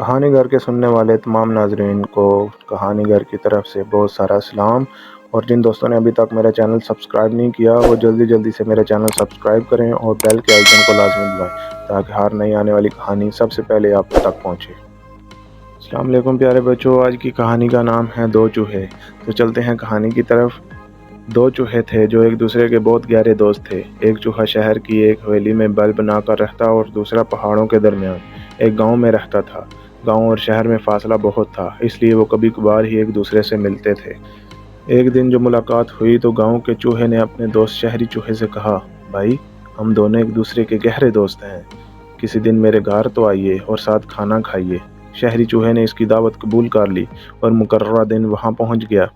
کہانی گھر کے سننے والے تمام ناظرین کو کہانی گھر کی طرف سے بہت سارا سلام، اور جن دوستوں نے ابھی تک میرا چینل سبسکرائب نہیں کیا وہ جلدی سے میرا چینل سبسکرائب کریں اور بیل کے آئیکن کو لازمی دبائیں تاکہ ہر نئی آنے والی کہانی سب سے پہلے آپ تک پہنچے۔ السلام علیکم پیارے بچوں، آج کی کہانی کا نام ہے دو چوہے۔ تو چلتے ہیں کہانی کی طرف۔ دو چوہے تھے جو ایک دوسرے کے بہت گہرے دوست تھے۔ ایک چوہا شہر کی ایک حویلی میں بل بنا کر رہتا اور دوسرا پہاڑوں کے درمیان ایک گاؤں میں رہتا تھا۔ گاؤں اور شہر میں فاصلہ بہت تھا، اس لیے وہ کبھی کبھار ہی ایک دوسرے سے ملتے تھے۔ ایک دن جو ملاقات ہوئی تو گاؤں کے چوہے نے اپنے دوست شہری چوہے سے کہا، بھائی ہم دونوں ایک دوسرے کے گہرے دوست ہیں، کسی دن میرے گھر تو آئیے اور ساتھ کھانا کھائیے۔ شہری چوہے نے اس کی دعوت قبول کر لی اور مقررہ دن وہاں پہنچ گیا۔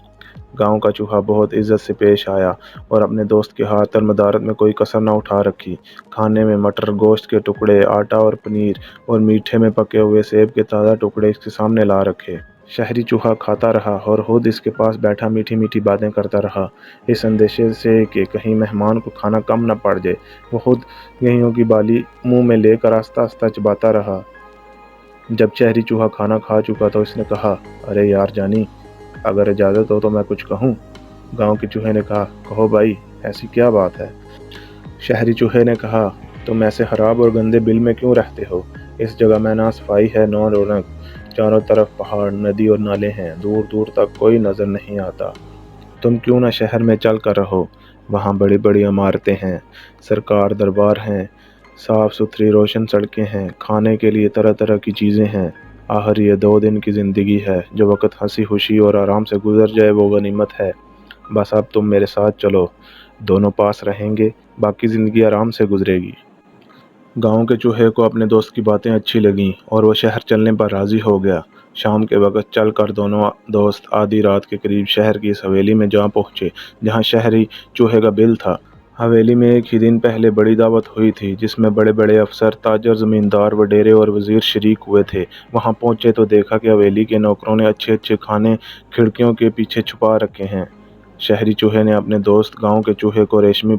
گاؤں کا چوہا بہت عزت سے پیش آیا اور اپنے دوست کے ہاتھ اور مدارت میں کوئی کسر نہ اٹھا رکھی۔ کھانے میں مٹر، گوشت کے ٹکڑے، آٹا اور پنیر، اور میٹھے میں پکے ہوئے سیب کے تازہ ٹکڑے اس کے سامنے لا رکھے۔ شہری چوہا کھاتا رہا اور خود اس کے پاس بیٹھا میٹھی میٹھی باتیں کرتا رہا، اس اندیشے سے کہ کہیں مہمان کو کھانا کم نہ پڑ جائے۔ وہ خود گیہوں کی بالی منہ میں لے کر آہستہ آہستہ چباتا رہا۔ جب شہری چوہا کھانا کھا چکا تو اس نے کہا، ارے یار جانی، اگر اجازت ہو تو میں کچھ کہوں؟ گاؤں کے چوہے نے کہا، کہو بھائی، ایسی کیا بات ہے؟ شہری چوہے نے کہا، تم ایسے خراب اور گندے بل میں کیوں رہتے ہو؟ اس جگہ میں نہ صفائی ہے نہ رونق، چاروں طرف پہاڑ، ندی اور نالے ہیں، دور دور تک کوئی نظر نہیں آتا۔ تم کیوں نہ شہر میں چل کر رہو، وہاں بڑی بڑی عمارتیں ہیں، سرکار دربار ہیں، صاف ستھری روشن سڑکیں ہیں، کھانے کے لیے طرح طرح کی چیزیں ہیں۔ آخر یہ 2 دن کی زندگی ہے، جو وقت ہنسی خوشی اور آرام سے گزر جائے وہ غنیمت ہے۔ بس اب تم میرے ساتھ چلو، دونوں پاس رہیں گے، باقی زندگی آرام سے گزرے گی۔ گاؤں کے چوہے کو اپنے دوست کی باتیں اچھی لگیں اور وہ شہر چلنے پر راضی ہو گیا۔ شام کے وقت چل کر دونوں دوست آدھی رات کے قریب شہر کی اس حویلی میں جا پہنچے جہاں شہری چوہے کا بل تھا۔ حویلی میں ایک ہی دن پہلے بڑی دعوت ہوئی تھی جس میں بڑے بڑے افسر، تاجر، زمیندار، وڈیرے اور وزیر شریک ہوئے تھے۔ وہاں پہنچے تو دیکھا کہ حویلی کے نوکروں نے اچھے اچھے کھانے کھڑکیوں کے پیچھے چھپا رکھے ہیں۔ شہری چوہے نے اپنے دوست گاؤں کے چوہے کو ریشمی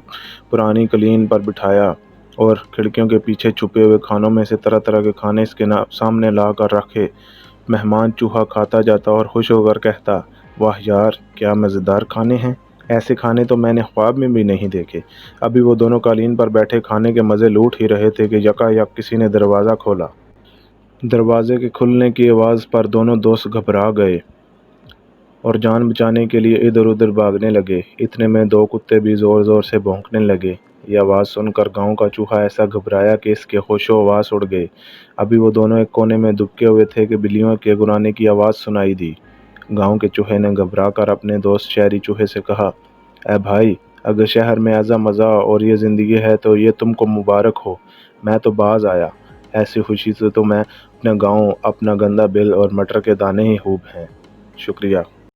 پرانی قالین پر بٹھایا اور کھڑکیوں کے پیچھے چھپے ہوئے کھانوں میں سے طرح طرح کے کھانے اس کے سامنے لا کر رکھے۔ مہمان چوہا کھاتا جاتا اور خوش ہو کر کہتا، واہ یار، کیا مزیدار کھانے ہیں، ایسے کھانے تو میں نے خواب میں بھی نہیں دیکھے۔ ابھی وہ دونوں قالین پر بیٹھے کھانے کے مزے لوٹ ہی رہے تھے کہ یکا یک کسی نے دروازہ کھولا۔ دروازے کے کھلنے کی آواز پر دونوں دوست گھبرا گئے اور جان بچانے کے لیے ادھر ادھر بھاگنے لگے۔ اتنے میں 2 کتے بھی زور زور سے بھونکنے لگے۔ یہ آواز سن کر گاؤں کا چوہا ایسا گھبرایا کہ اس کے ہوش و حواس اڑ گئے۔ ابھی وہ دونوں ایک کونے میں دبکے ہوئے تھے کہ بلیوں کے گھرانے کی آواز سنائی دی۔ گاؤں کے چوہے نے گھبرا کر اپنے دوست شہری چوہے سے کہا، اے بھائی، اگر شہر میں ایسا مزہ اور یہ زندگی ہے تو یہ تم کو مبارک ہو، میں تو باز آیا۔ ایسی خوشی سے تو میں اپنا گاؤں، اپنا گندا بل اور مٹر کے دانے ہی خوب ہیں۔ شکریہ۔